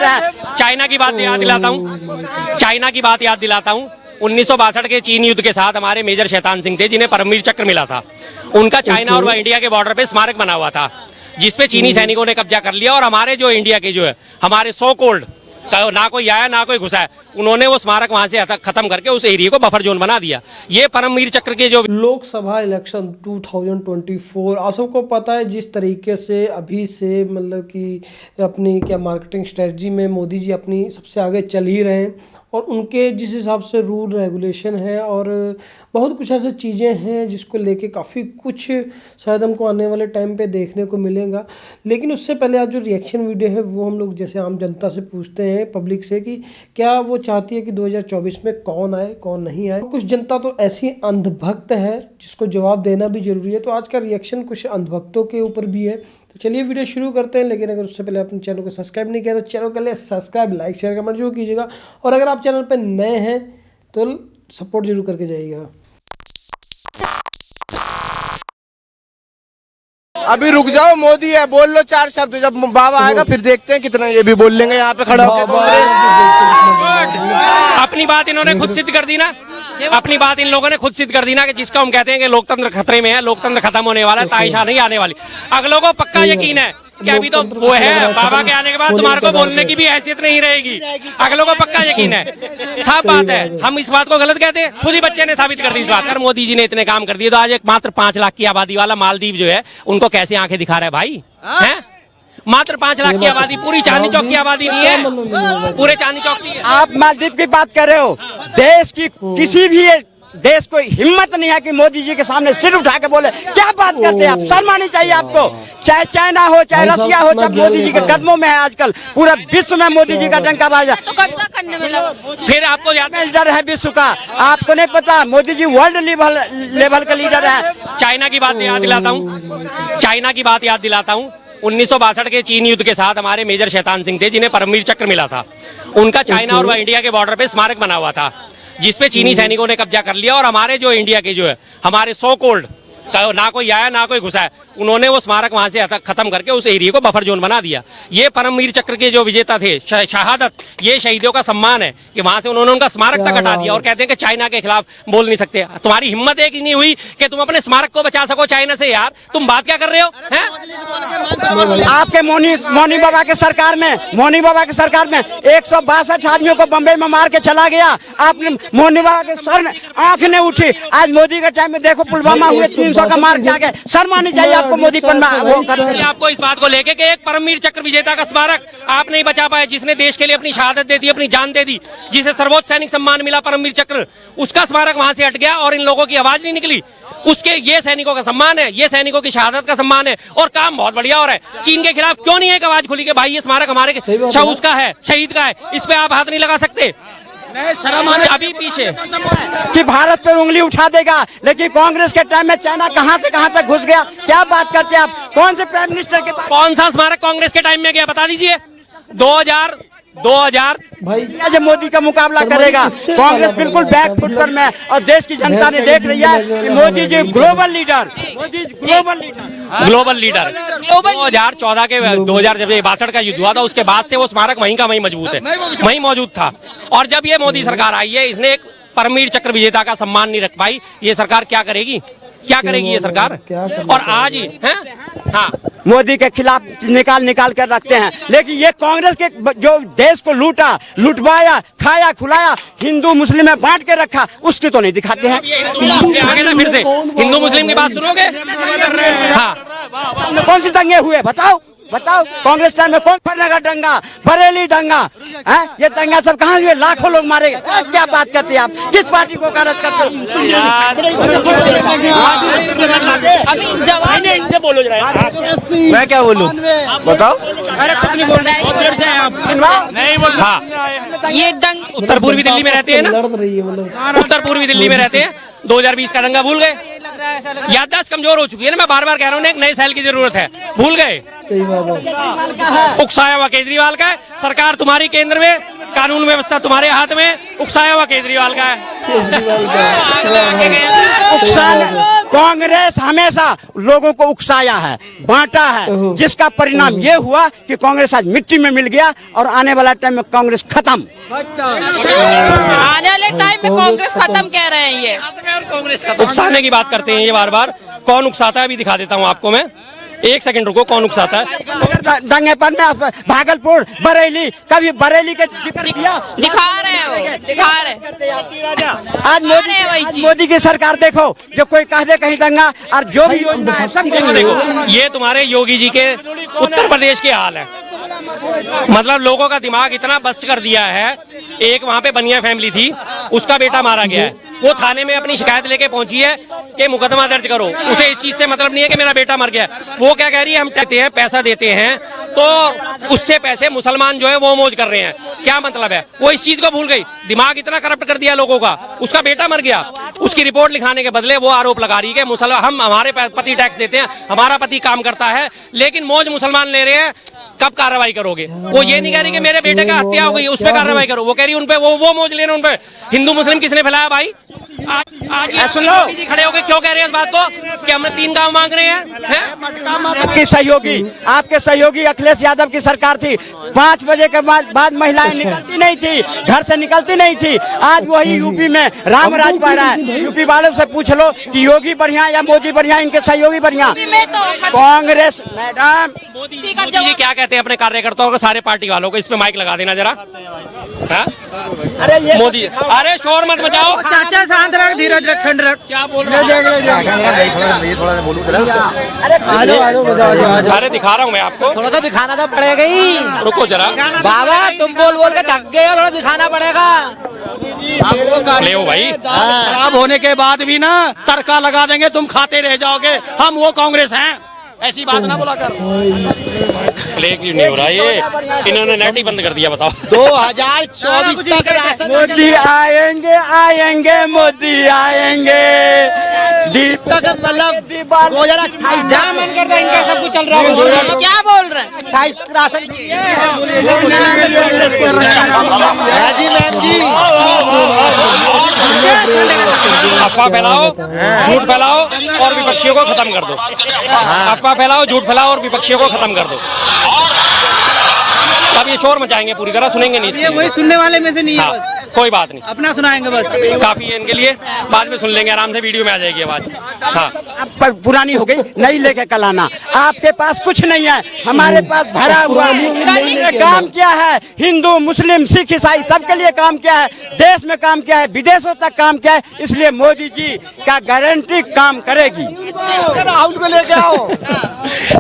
Leader है। China की बात याद दिलाता हूँ, चाइना की बात याद दिलाता हूँ। 1962 के चीन युद्ध के साथ हमारे मेजर शैतान सिंह थे, जिन्हें परमवीर चक्र मिला था। उनका चाइना और इंडिया के बॉर्डर पे स्मारक बना हुआ था, जिसपे चीनी सैनिकों ने कब्जा कर लिया। और हमारे जो इंडिया के जो है, हमारे सो कोल्ड ना कोई आया ना कोई घुसा है, उन्होंने वो स्मारक वहां से खत्म करके उस एरिया को बफर जोन बना दिया। ये परमवीर चक्र के जो लोकसभा इलेक्शन 2024 आप सबको पता है जिस तरीके से अभी से मतलब कि अपनी क्या मार्केटिंग स्ट्रेटजी में मोदी जी अपनी सबसे आगे चल ही रहे हैं, और उनके जिस हिसाब से रूल रेगुलेशन है और बहुत कुछ ऐसी चीज़ें हैं जिसको लेके काफ़ी कुछ शायद हमको आने वाले टाइम पे देखने को मिलेगा। लेकिन उससे पहले आज जो रिएक्शन वीडियो है वो हम लोग जैसे आम जनता से पूछते हैं, पब्लिक से, कि क्या वो चाहती है कि 2024 में कौन आए कौन नहीं आए। कुछ जनता तो ऐसी अंधभक्त है जिसको जवाब देना भी जरूरी है। तो आज का रिएक्शन कुछ अंधभक्तों के ऊपर भी है। तो चलिए वीडियो शुरू करते हैं। लेकिन अगर उससे पहले अपने चैनल को सब्सक्राइब नहीं किया तो चैनल के लिए सब्सक्राइब, लाइक, शेयर, कमेंट जरूर कीजिएगा। और अगर आप चैनल पर नए हैं तो सपोर्ट जरूर करके जाइएगा। अभी रुक जाओ, मोदी है, बोल लो 4 शब्द। जब बाबा आएगा फिर देखते हैं कितना ये भी बोल लेंगे यहाँ पे खड़ा होकर। अपनी बात इन्होंने खुद सिद्ध कर दी ना, अपनी बात इन लोगों ने खुद सिद्ध कर दी ना कि जिसका हम कहते हैं कि लोकतंत्र खतरे में है, लोकतंत्र खत्म होने वाला है, ताईशा नहीं आने वाली। अगलों को पक्का यकीन है कि अभी तो वो है, बाबा के आने के बाद तुम्हारे को बोलने की भी हैसियत नहीं रहेगी। अगलों को पक्का यकीन है, साफ बात है। हम इस बात को गलत कहते हैं, खुद ही बच्चे ने साबित कर दी इस बात पर। मोदी जी ने इतने काम कर दिए तो आज एक मात्र 5 लाख की आबादी वाला मालदीव जो है, उनको कैसे आंखें दिखा रहा है भाई, है? मात्र 5 लाख की आबादी, पूरी चांदनी चौक की आबादी नहीं है, पूरे चांदनी चौक से। आप मालदीव की बात कर रहे हो। देश की किसी भी देश को हिम्मत नहीं है कि मोदी जी के सामने सिर उठा के बोले। क्या बात करते हैं आप? शर्म आनी चाहिए आपको। चाहे चाइना हो चाहे रसिया हो, सब मोदी जी के कदमों में है। आजकल पूरे विश्व में मोदी जी का डंका बाजा तो कब्जा करने में लगा। फिर आपको याद लीडर है विश्व का, आपको नहीं पता? मोदी जी वर्ल्ड लेवल का लीडर है। चाइना की बात याद दिलाता हूँ, चाइना की बात याद दिलाता हूँ। 1962 के चीन युद्ध के साथ हमारे मेजर शैतान सिंह थे, जिन्हें परमवीर चक्र मिला था। उनका चाइना और इंडिया के बॉर्डर पे स्मारक बना हुआ था, जिसपे चीनी सैनिकों ने कब्जा कर लिया। और हमारे जो इंडिया के जो है, हमारे सो कोल्ड ना कोई आया ना कोई घुसा है, उन्होंने वो स्मारक वहां से खत्म करके उस एरिया को बफर जोन बना दिया। ये परमवीर चक्र के जो विजेता थे, शहादत, ये शहीदों का सम्मान है कि वहां से उन्होंने उनका स्मारक तक हटा दिया। और कहते हैं कि चाइना के खिलाफ बोल नहीं सकते। तुम्हारी हिम्मत एक ही नहीं हुई कि तुम अपने स्मारक को बचा सको चाइना से। यार तुम बात क्या कर रहे हो, हैं? आपके मोनी बाबा के सरकार में, मोनी बाबा के सरकार में 162 आदमियों को बम्बई में मार के चला गया। आपने मोनी बाबा के सर में आंख नहीं उठी। आज मोदी के टाइम में देखो पुलवामा हुए, 300 का मार के शर्म आनी चाहिए आपको मोदी पर। आपको इस बात को लेके कि एक परमवीर चक्र विजेता का स्मारक आप नहीं बचा पाए, जिसने देश के लिए अपनी शहादत दे दी, अपनी जान दे दी, जिसे सर्वोच्च सैनिक सम्मान मिला परमवीर चक्र, उसका स्मारक वहां से हट गया और इन लोगों की आवाज नहीं निकली। उसके ये सैनिकों का सम्मान है, ये सैनिकों की शहादत का सम्मान है। और काम बहुत बढ़िया हो रहा है। चीन के खिलाफ क्यों नहीं एक आवाज खुली कि भाई ये स्मारक हमारे उसका है, शहीद का है, इस पे आप हाथ नहीं लगा सकते? अभी पीछे कि भारत पे उंगली उठा देगा, लेकिन कांग्रेस के टाइम में चाइना कहां से कहां तक घुस गया। क्या बात करते हैं आप? कौन से प्राइम मिनिस्टर के पास? कौन सा स्मारक कांग्रेस के टाइम में गया, बता दीजिए। 2000 भाई जब मोदी का मुकाबला करेगा, कांग्रेस बिल्कुल बैकफुट पर में। और देश की जनता ने देख रही है कि Modi ji global leader, Modi global leader 2014 के 2062 का युद्ध हुआ था, उसके बाद से वो स्मारक वहीं का वहीं मजबूत है, वहीं मौजूद था। और जब ये मोदी सरकार आई है, इसने एक परमवीर चक्र विजेता का सम्मान नहीं रख पाई। ये सरकार क्या करेगी, क्या करेगी ये सरकार? और आज ही है, हाँ, मोदी के खिलाफ निकाल कर रखते हैं। लेकिन ये कांग्रेस के जो देश को लुटवाया, खाया खुलाया, हिंदू मुस्लिम में बांट के रखा, उसकी तो नहीं दिखाते हैं। आगे ना फिर से हिंदू मुस्लिम की बात सुनोगे? हाँ, कौन सी दंगे हुए बताओ? कांग्रेस टाइम में कौन फरनगर दंगा, बरेली दंगा, ये दंगा सब कहाँ हुए? लाखों लोग मारे गए। क्या बात करते हैं आप? किस पार्टी को कारज करते हो? मैं क्या बोलूं, बताओ? अरे कुछ नहीं बोल रहे। ये दंग उत्तर पूर्वी दिल्ली में रहते हैं ना, उत्तर पूर्वी दिल्ली में रहते हैं। 2020 का दंगा भूल गए? याददाश्त कमजोर हो चुकी है ना, मैं बार बार कह रहा हूँ, एक नए साल की जरूरत है। भूल गए? उकसाया हुआ केजरीवाल का है। सरकार तुम्हारी केंद्र में, कानून व्यवस्था तुम्हारे हाथ में, उकसाया हुआ केजरीवाल का है। कांग्रेस हमेशा लोगों को उकसाया है, बांटा है, जिसका परिणाम ये हुआ कि कांग्रेस आज मिट्टी में मिल गया और आने वाला टाइम में कांग्रेस खत्म। आने वाले टाइम में कांग्रेस खत्म कह रहे हैं ये। उकसाने की बात करते हैं ये बार बार। कौन उकसाता है अभी दिखा देता हूँ आपको मैं, एक सेकंड रुको। कौन उकसाता है? दंगे पर में भागलपुर, बरेली, कभी बरेली के जिक्र किया? दिखा रहे हैं वो, दिखा रहे। आज मोदी की सरकार देखो, जो कोई कह दे कहीं दंगा, और जो भी योजना है सब देखो, ये तुम्हारे योगी जी के उत्तर प्रदेश के हाल है। मतलब लोगों का दिमाग इतना बस्ट कर दिया है। एक वहाँ पे बनिया फैमिली थी, उसका बेटा मारा गया है, वो थाने में अपनी शिकायत लेके पहुंची है कि मुकदमा दर्ज करो। उसे इस चीज से मतलब नहीं है कि मेरा बेटा मर गया। वो क्या कह रही है, हम देते हैं, पैसा देते हैं, तो उससे पैसे मुसलमान जो है वो मौज कर रहे हैं। क्या मतलब है? वो इस चीज को भूल गई। दिमाग इतना करप्ट कर दिया लोगों का। उसका बेटा मर गया, उसकी रिपोर्ट लिखाने के बदले वो आरोप लगा रही है कि हम हमारे पति टैक्स देते हैं, हमारा पति काम करता है, लेकिन मौज मुसलमान ले रहे हैं। कब कार्रवाई करोगे? वो ये नहीं कह रही कि मेरे बेटे का हत्या हो गई, उस पर कार्रवाई करो। वो कह रही उनपे वो मौज ले रहे हैं उनपे। हिंदू मुस्लिम किसने फैलाया भाई? आज सुन लो, खड़े होकर क्यों कह रहे हैं इस बात को कि हम 3 गांव मांग रहे हैं? आपके सहयोगी अखिलेश यादव की सरकार थी। 5 बजे के बाद महिलाएं निकलती नहीं थी, घर से निकलती नहीं थी। आज वही यूपी में राम राज बह रहा है। यूपी वालों से पूछ लो कि योगी बढ़िया या मोदी बढ़िया, इनके सहयोगी बढ़िया। कांग्रेस मैडम मोदी जी क्या कहते हैं अपने कार्यकर्ताओं को, सारे पार्टी वालों को? इस पे माइक लगा देना जरा। अरे मोदी, अरे शोर मत मचाओ, चाचा शांत रख, धीरज रख, ठंड रख। क्या बोल रहे हैं? अरे दिखा रहा हूँ मैं आपको, थोड़ा सा दिखाना तो पड़ेगा ही। रुको जरा बाबा, तुम बोल के थक गए, थोड़ा दिखाना पड़ेगा ले ओ भाई। खराब होने के बाद भी ना तड़का लगा देंगे, तुम खाते रह जाओगे। हम वो कांग्रेस हैं, ऐसी बात ना बोला कर। प्ले क्यों नहीं हो रहा ये? इन्होंने नेट ही बंद कर दिया। बताओ 2024 तक मोदी आएंगे आएंगे मोदी आएंगे। तक मतलब 2028 जहाँ मन करता है इनका सब कुछ चल रहा है। क्या बोल रहे हैं? 28 राशन अफवाह फैलाओ, झूठ फैलाओ और विपक्षियों को खत्म कर दो। अफवाह फैलाओ, झूठ फैलाओ और विपक्षियों को खत्म कर दो। अब ये शोर मचाएंगे, पूरी तरह सुनेंगे नहीं। ये वही सुनने वाले में से नहीं है। हाँ, कोई बात नहीं, अपना सुनाएंगे बस, काफी है इनके लिए। बाद में सुन लेंगे आराम से, वीडियो में आ जाएगी आवाज। हाँ, अब पुरानी हो गई, नई लेके कल आना। आपके पास कुछ नहीं है, हमारे पास भरा हुआ है। काम किया है, हिंदू मुस्लिम सिख ईसाई सबके लिए काम किया है, देश में काम किया है, विदेशों तक काम किया है। इसलिए मोदी जी का गारंटी काम करेगी। राहुल को लेके आओ।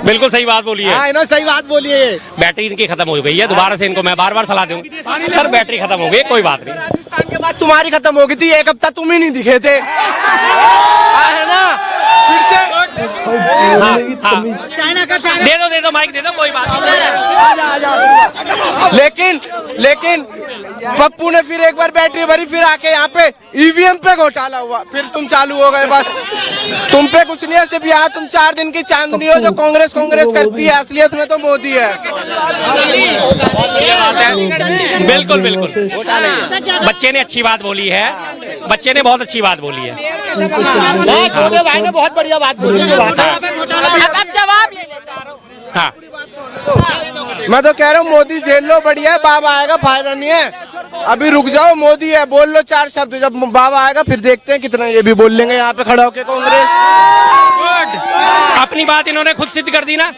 बिल्कुल सही बात बोली है। हाँ, सही बात बोली है। बैटरी इनकी खत्म हो गई है, दोबारा से इनको मैं बार सलाह दूंगी। सर बैटरी खत्म हो गई, कोई बात नहीं। राजस्थान के बाद तुम्हारी खत्म हो गई थी, 1 हफ्ता तुम ही नहीं दिखे थे, है ना? फिर से चाइना का दे दो माइक दे दो, कोई बात लेकिन पप्पू ने फिर एक बार बैटरी भरी, फिर आके यहाँ पे ईवीएम पे घोटाला हुआ, फिर तुम चालू हो गए। बस तुम पे कुछ नहीं है, सिर्फ यहाँ तुम 4 दिन की चांदनी हो जो कांग्रेस करती है, असलियत में तो मोदी है। बिल्कुल बिल्कुल, बच्चे ने अच्छी बात बोली है, बच्चे ने बहुत अच्छी बात बोली है। छोटे भाई ने बहुत बढ़िया बात बोली है। अब जवाब ले लेता हूँ। हाँ, मैं तो कह रहा हूँ मोदी झेल लो, बढ़िया है, बाबा आएगा, फायदा नहीं है। अभी रुक जाओ, मोदी है, बोल लो 4 शब्द, जब बाबा आएगा फिर देखते हैं कितना ये भी बोल लेंगे यहाँ पे खड़ा होके कांग्रेस। अपनी बात इन्होंने खुद सिद्ध कर दी ना,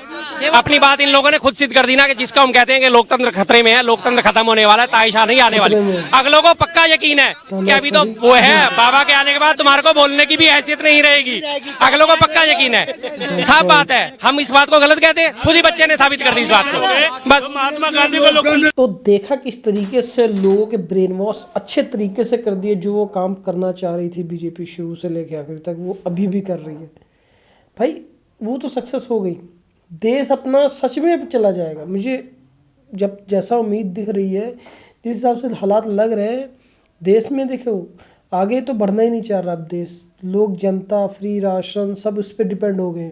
अपनी बात इन लोगों ने खुद सिद्ध कर दी ना कि जिसका हम कहते हैं कि लोकतंत्र खतरे में है, लोकतंत्र खत्म होने वाला है, ताइशा नहीं आने वाली। अगलों को पक्का यकीन है कि अभी तो वो है, बाबा के आने के बाद तुम्हारे को बोलने की भी हैसियत नहीं रहेगी। अगलों को पक्का यकीन है, साफ बात है। हम इस बात को गलत कहते हैं, खुद ही बच्चे ने साबित कर दी इस बात को। बस महात्मा गांधी को तो देखा किस तरीके से लोगों के ब्रेन वॉश अच्छे तरीके से कर दिए। जो वो काम करना चाह रही थी बीजेपी शुरू से लेकर आखिर तक, वो अभी भी कर रही है भाई। वो तो सक्सेस हो गई, देश अपना सच में चला जाएगा। मुझे जब जैसा उम्मीद दिख रही है, जिस हिसाब से हालात लग रहे हैं देश में, देखो आगे तो बढ़ना ही नहीं चाह रहा अब देश। लोग जनता फ्री राशन सब उस पर डिपेंड हो गए।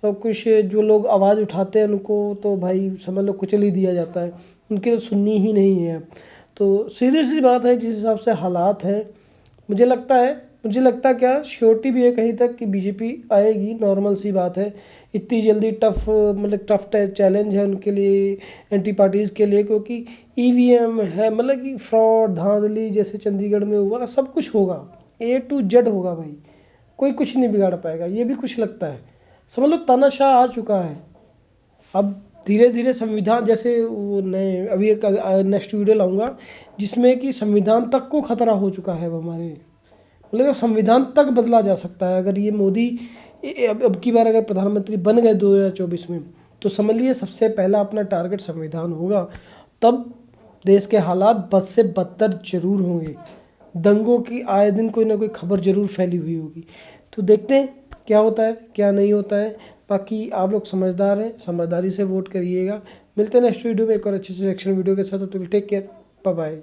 और कुछ जो लोग आवाज़ उठाते हैं उनको तो भाई समझ लो कुचल ही दिया जाता है, उनकी तो सुननी ही नहीं है। तो सीधी सी बात है, जिस हिसाब से हालात हैं मुझे लगता है मुझे लगता क्या श्योरिटी भी है कहीं तक कि बीजेपी आएगी, नॉर्मल सी बात है। इतनी जल्दी टफ चैलेंज है उनके लिए, एंटी पार्टीज़ के लिए, क्योंकि ईवीएम है, मतलब कि फ्रॉड धांधली जैसे चंडीगढ़ में हुआ, सब कुछ होगा, A to Z होगा भाई, कोई कुछ नहीं बिगाड़ पाएगा। ये भी कुछ लगता है, समझ लो तानाशाह आ चुका है। अब धीरे धीरे संविधान, जैसे वो नए अभी एक नेक्स्ट वीडियो लाऊंगा जिसमें कि संविधान तक को खतरा हो चुका है हमारे, मतलब संविधान तक बदला जा सकता है अगर ये मोदी अब की बार अगर प्रधानमंत्री बन गए 2024 में, तो समझ लिए सबसे पहला अपना टारगेट संविधान होगा। तब देश के हालात बद से बदतर जरूर होंगे, दंगों की आए दिन कोई ना कोई खबर जरूर फैली हुई होगी। तो देखते हैं क्या होता है क्या नहीं होता है। बाकी आप लोग समझदार हैं, समझदारी से वोट करिएगा। मिलते हैं नेक्स्ट वीडियो में एक और अच्छे से एक्शन वीडियो के साथ। तो टेक केयर, बाय बाय।